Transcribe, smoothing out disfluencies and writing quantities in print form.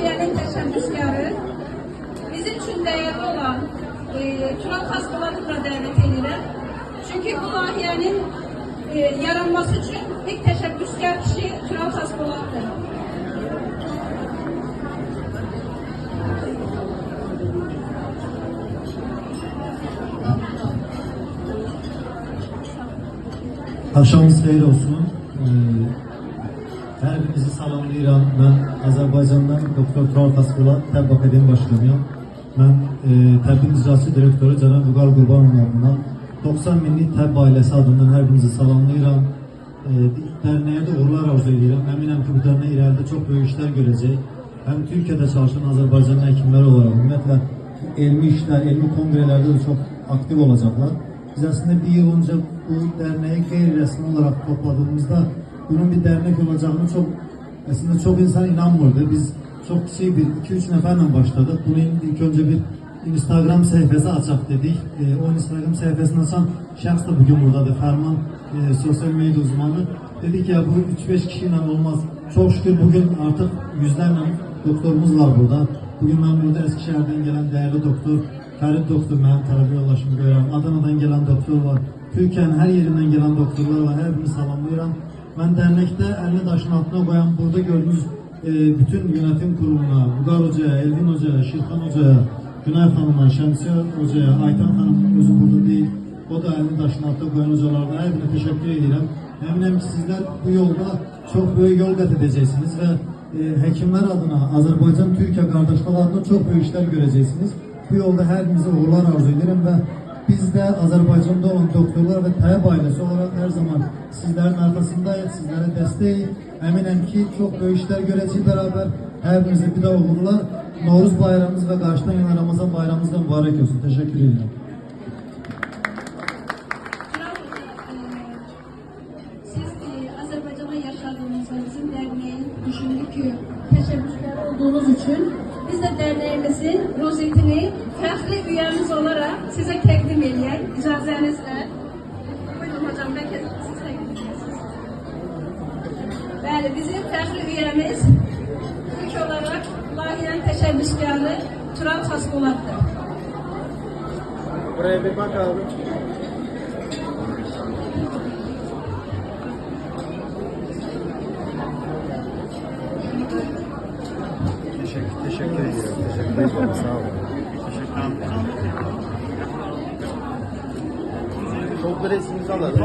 layihənin təşəbbüskarı, bizim üçün dəyərli olan Tural Xaspoladov'u da dəvət edirəm. Çünki bu layihənin yaranması üçün ilk təşəbbüskar kişi Tural Xaspoladov'dur. Akşamınız xeyir olsun. Hər birinizi salamlayıram. Mən Azərbaycandan Doktor Tural Xaspoladov Təbb Akademi başkanıyam. Mən Təbbin icraçı direktoru Cənab Vüqar Qurbanov adından 90 minlik Təbb ailəsi adından hər birinizi salamlayıram. Dərneğe de uğurlar arzu edirəm. Əminəm ki, bu dərnek irəlidə çox böyük işlər görəcək. Həm Türkiyədə çalışan Azərbaycanlı həkimlər olaraq, ümumiyyətlə elmi işlər, elmi kongrelerde de çok aktif olacaklar. Biz aslında bir yıl önce bu derneği qeyri-rəsmi olarak topladığımızda bunun bir dernek olacağını çok insan inanmırdı. Biz çok kiçik bir 2-3 nəfərlə başladık. Bunu ilk önce bir Instagram sayfası açaq dedik. O Instagram sayfasını açan şəxs da bugün buradadır. Fərman sosyal medya uzmanı. Dedik ya bu 3-5 kişiyle olmaz. Çok şükür bugün artık yüzlerle doktorumuz var burada. Bugün ben burada Eskişehir'den gelen değerli doktor Ferit doktor, mənim tələbə yoldaşımı görürəm. Adana'dan gelen doktor var. Türkiye'nin her yerinden gelen doktorlar var. Her birini salamlayıram. Ben dernekte elini taşın altına koyan burada gördüğünüz bütün yönetim kuruluna, Vüqar Hoca'ya, Elvin Hoca'ya, Şirxan Hoca'ya, Günay Hanım'a, Şəmsiyə Hoca'ya, Aytan Hanım özü burada değil. O da elini taşın altına koyan hocalarına her birine teşekkür ederim. Eminim ki sizler bu yolda çok büyük yol kat edeceksiniz ve hekimler adına, Azerbaycan Türkiye kardeşlik adına çok büyük işler göreceksiniz. Bu yolda her birinize uğurlar arzu ederim ve biz de Azerbaycan'da olan doktorlar ve Təbb ailesi olarak her zaman sizlerin arkasındayız, sizlere desteği. Eminim ki çok büyük işler göreceğiz beraber. Her birinize bir daha uğurlar. Novruz bayramımız ve karşıdan yana Ramazan bayramımız da mübarek olsun. Teşekkür ederim. Siz Azerbaycan'da yaşadığınızda bizim derneğin düşündük ki teşebbüskar olduğunuz için biz de derneğimizin rozetini fəxri üyemiz olarak size təqdim edəyək, icazənizlə. Buyurun hocam, belki siz təqdim ediyorsunuz. Bəli, bizim fəxri üyemiz ilk olarak layihənin təşəbbüskarı Tural Xaspoladov'dur. Buraya bir bak abi. Teşekkür ediyorum. Teşekkür ederim. Sağ olun. Teşekkür ederim. Çok resminizi alalım.